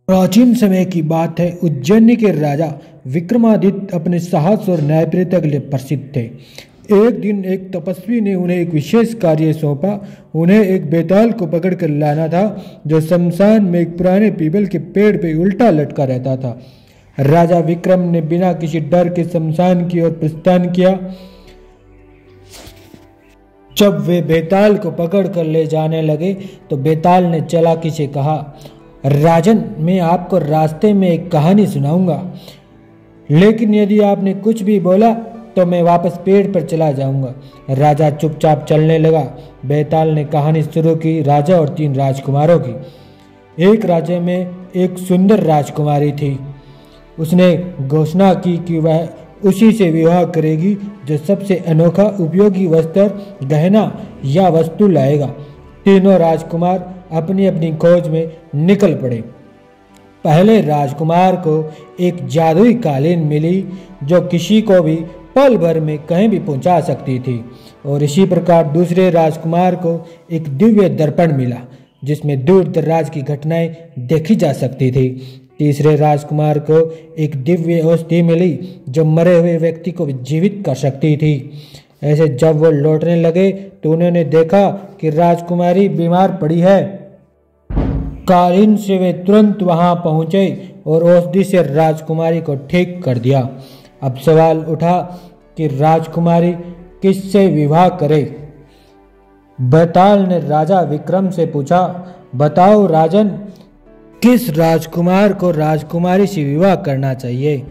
प्राचीन समय की बात है। उज्जैन के राजा विक्रमादित्य अपने साहस और न्यायप्रियता के लिए प्रसिद्ध थे। एक दिन एक तपस्वी ने उन्हें एक विशेष कार्य सौंपा। उन्हें एक बेताल को पकड़कर लाना था जो शमशान में एक पुराने पीपल के पेड़ पे उल्टा लटका रहता था। राजा विक्रम ने बिना किसी डर के शमशान की ओर प्रस्थान किया। जब वे बेताल को पकड़ कर ले जाने लगे तो बेताल ने चालाकी से कहा, राजन, मैं आपको रास्ते में एक कहानी सुनाऊंगा, लेकिन यदि आपने कुछ भी बोला तो मैं वापस पेड़ पर चला जाऊंगा। राजा चुपचाप चलने लगा। बेताल ने कहानी शुरू की। राजा और 3 राजकुमारों की। एक राज्य में एक सुंदर राजकुमारी थी। उसने घोषणा की कि वह उसी से विवाह करेगी जो सबसे अनोखा उपयोगी वस्त्र, गहना या वस्तु लाएगा। तीनों राजकुमार अपनी अपनी खोज में निकल पड़े। पहले राजकुमार को एक जादुई कालीन मिली जो किसी को भी पल भर में कहीं भी पहुंचा सकती थी, और इसी प्रकार दूसरे राजकुमार को एक दिव्य दर्पण मिला जिसमें दूर दराज की घटनाएं देखी जा सकती थी। तीसरे राजकुमार को एक दिव्य औषधि मिली जो मरे हुए व्यक्ति को जीवित कर सकती थी। ऐसे जब वो लौटने लगे तो उन्होंने देखा कि राजकुमारी बीमार पड़ी है। कालीन से वे तुरंत वहां पहुंचे और औषधि से राजकुमारी को ठीक कर दिया। अब सवाल उठा कि राजकुमारी किससे विवाह करे। बेताल ने राजा विक्रम से पूछा, बताओ राजन, किस राजकुमार को राजकुमारी से विवाह करना चाहिए।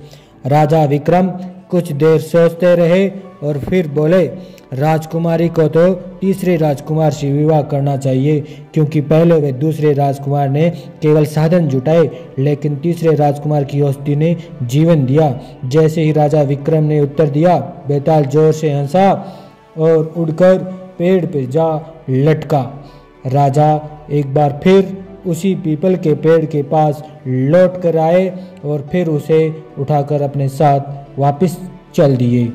राजा विक्रम कुछ देर सोचते रहे और फिर बोले, राजकुमारी को तो तीसरे राजकुमार से विवाह करना चाहिए, क्योंकि पहले वे दूसरे राजकुमार ने केवल साधन जुटाए, लेकिन तीसरे राजकुमार की औषधि ने जीवन दिया। जैसे ही राजा विक्रम ने उत्तर दिया, बेताल जोर से हंसा और उड़कर पेड़ पर जा लटका। राजा एक बार फिर उसी पीपल के पेड़ के पास लौट कर आए और फिर उसे उठाकर अपने साथ वापस चल दिए।